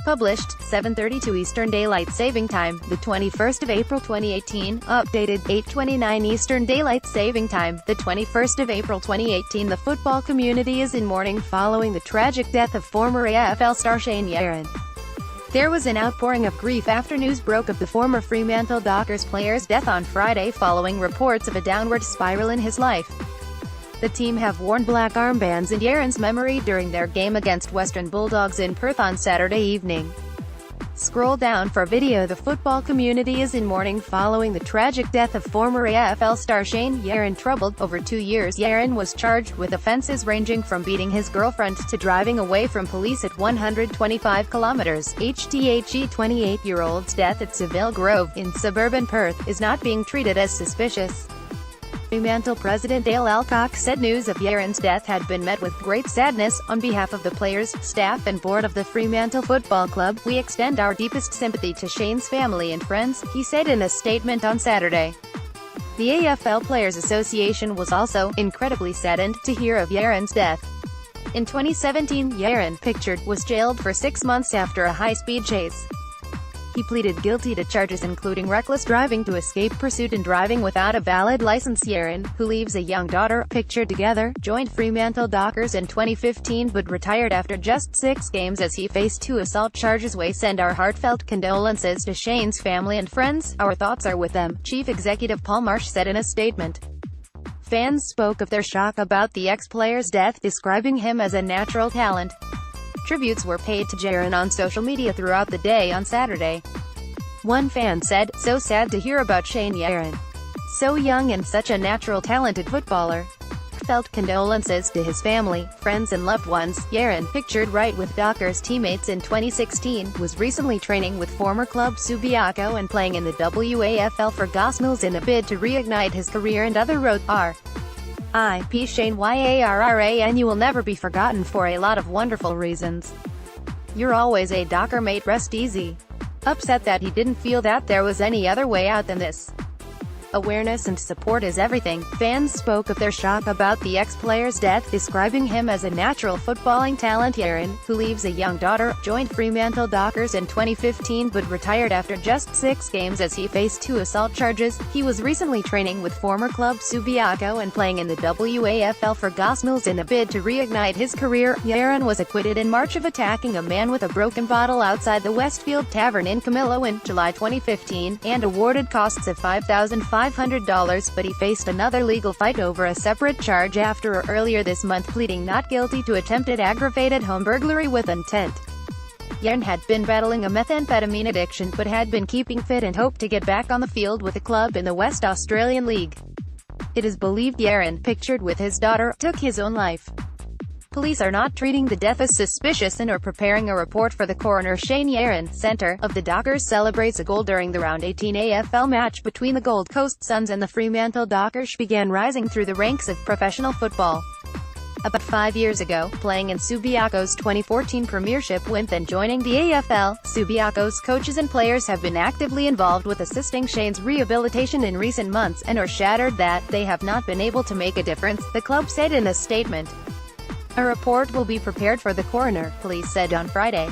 Published, 7:32 Eastern Daylight Saving Time, the 21st of April 2018. Updated, 8:29 Eastern Daylight Saving Time, the 21st of April 2018. The football community is in mourning following the tragic death of former AFL star Shane Yarran. There was an outpouring of grief after news broke of the former Fremantle Dockers player's death on Friday following reports of a downward spiral in his life. The team have worn black armbands in Yarran's memory during their game against Western Bulldogs in Perth on Saturday evening. Scroll down for video. The football community is in mourning following the tragic death of former AFL star Shane Yarran. Troubled over 2 years, Yarran was charged with offences ranging from beating his girlfriend to driving away from police at 125 km/h. The 28-year-old's death at Seville Grove, in suburban Perth, is not being treated as suspicious. Fremantle President Dale Alcock said news of Yarran's death had been met with great sadness. On behalf of the players, staff and board of the Fremantle Football Club, we extend our deepest sympathy to Shane's family and friends, he said in a statement on Saturday. The AFL Players Association was also incredibly saddened to hear of Yarran's death. In 2017, Yarran, pictured, was jailed for 6 months after a high-speed chase. He pleaded guilty to charges including reckless driving to escape pursuit and driving without a valid license. Yarran, who leaves a young daughter, pictured together, joined Fremantle Dockers in 2015 but retired after just 6 games as he faced 2 assault charges. We send our heartfelt condolences to Shane's family and friends. Our thoughts are with them, Chief Executive Paul Marsh said in a statement. Fans spoke of their shock about the ex-player's death, describing him as a natural talent. Tributes were paid to Yarran on social media throughout the day on Saturday. One fan said, "So sad to hear about Shane Yarran. So young and such a natural talented footballer. Felt condolences to his family, friends and loved ones." Yarran, pictured right with Dockers teammates in 2016, was recently training with former club Subiaco and playing in the WAFL for Gospels in a bid to reignite his career and other wrote, R.I.P. Shane Yarran. You will never be forgotten for a lot of wonderful reasons. You're always a Docker mate. Rest easy. Upset that he didn't feel that there was any other way out than this. Awareness and support is everything. Fans spoke of their shock about the ex-player's death, describing him as a natural footballing talent. Yarran, who leaves a young daughter, joined Fremantle Dockers in 2015 but retired after just 6 games as he faced 2 assault charges. He was recently training with former club Subiaco and playing in the WAFL for Gospels in a bid to reignite his career. Yarran was acquitted in March of attacking a man with a broken bottle outside the Westfield Tavern in Camillo in July 2015, and awarded costs of $5,500, but he faced another legal fight over a separate charge after earlier this month pleading not guilty to attempted aggravated home burglary with intent. Yarran had been battling a methamphetamine addiction but had been keeping fit and hoped to get back on the field with the club in the West Australian League. It is believed Yarran, pictured with his daughter, took his own life. Police are not treating the death as suspicious and are preparing a report for the coroner. Shane Yarran, centre of the Dockers, celebrates a goal during the round 18 AFL match between the Gold Coast Suns and the Fremantle Dockers. Began rising through the ranks of professional football about 5 years ago, playing in Subiaco's 2014 Premiership win, then joining the AFL. Subiaco's coaches and players have been actively involved with assisting Shane's rehabilitation in recent months, and are shattered that they have not been able to make a difference, the club said in a statement. A report will be prepared for the coroner, police said on Friday.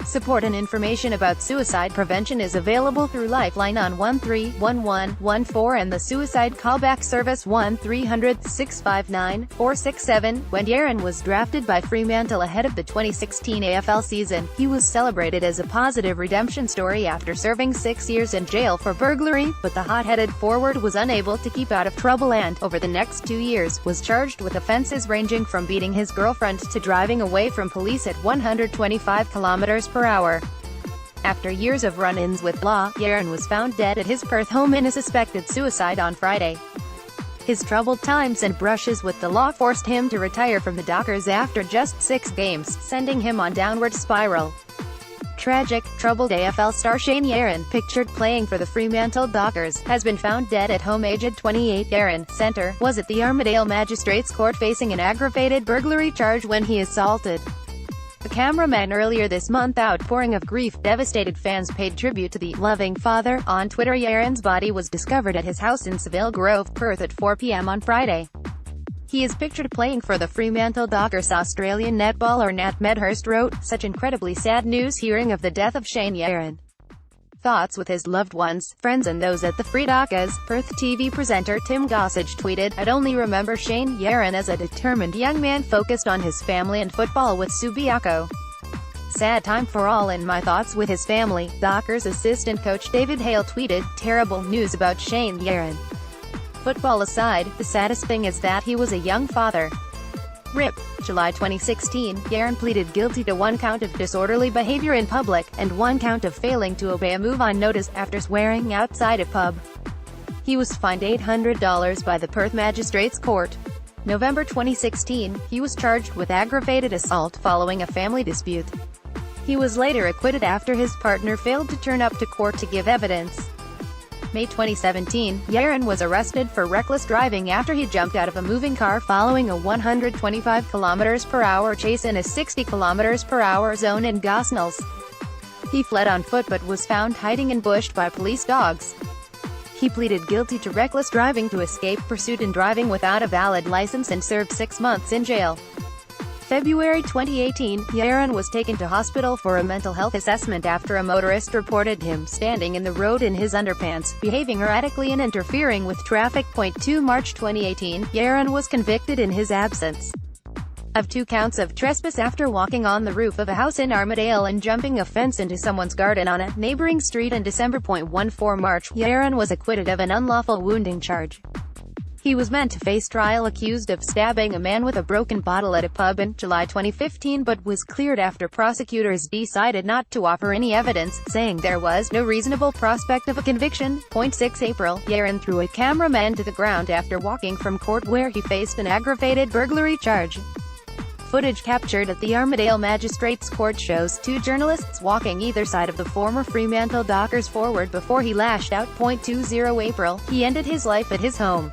Support and information about suicide prevention is available through Lifeline on 131114 and the suicide callback service 1-300-659-467. When Yarran was drafted by Fremantle ahead of the 2016 AFL season, he was celebrated as a positive redemption story after serving 6 years in jail for burglary, but the hot-headed forward was unable to keep out of trouble and, over the next 2 years, was charged with offences ranging from beating his girlfriend to driving away from police at 125 km/h. After years of run-ins with law, Yarran was found dead at his Perth home in a suspected suicide on Friday. His troubled times and brushes with the law forced him to retire from the Dockers after just 6 games, sending him on downward spiral. Tragic, troubled AFL star Shane Yarran, pictured playing for the Fremantle Dockers, has been found dead at home aged 28. Yarran, centre, was at the Armadale Magistrates Court facing an aggravated burglary charge when he assaulted a cameraman earlier this month. Outpouring of grief. Devastated fans paid tribute to the loving father. On Twitter, Yarran's body was discovered at his house in Seville Grove, Perth at 4 p.m. on Friday. He is pictured playing for the Fremantle Dockers. Australian netballer Nat Medhurst wrote, "Such incredibly sad news hearing of the death of Shane Yarran. Thoughts with his loved ones, friends and those at the Free Dockers." Perth TV presenter Tim Gossage tweeted, "I'd only remember Shane Yarran as a determined young man focused on his family and football with Subiaco. Sad time for all and my thoughts with his family." Dockers assistant coach David Hale tweeted, "Terrible news about Shane Yarran. Football aside, the saddest thing is that he was a young father. RIP." July 2016, Yarran pleaded guilty to 1 count of disorderly behavior in public, and 1 count of failing to obey a move-on notice after swearing outside a pub. He was fined $800 by the Perth Magistrates Court. November 2016, he was charged with aggravated assault following a family dispute. He was later acquitted after his partner failed to turn up to court to give evidence. May 2017, Yarran was arrested for reckless driving after he jumped out of a moving car following a 125 km/h chase in a 60 km/h zone in Gosnells. He fled on foot but was found hiding in bush by police dogs. He pleaded guilty to reckless driving to escape pursuit and driving without a valid license and served 6 months in jail. February 2018, Yarran was taken to hospital for a mental health assessment after a motorist reported him standing in the road in his underpants, behaving erratically and interfering with traffic. 2 March 2018, Yarran was convicted in his absence of 2 counts of trespass after walking on the roof of a house in Armadale and jumping a fence into someone's garden on a neighboring street in December. 14 March, Yarran was acquitted of an unlawful wounding charge. He was meant to face trial accused of stabbing a man with a broken bottle at a pub in July 2015 but was cleared after prosecutors decided not to offer any evidence, saying there was no reasonable prospect of a conviction. 6 April, Yarran threw a cameraman to the ground after walking from court where he faced an aggravated burglary charge. Footage captured at the Armadale Magistrates Court shows 2 journalists walking either side of the former Fremantle Dockers forward before he lashed out. 20 April, he ended his life at his home.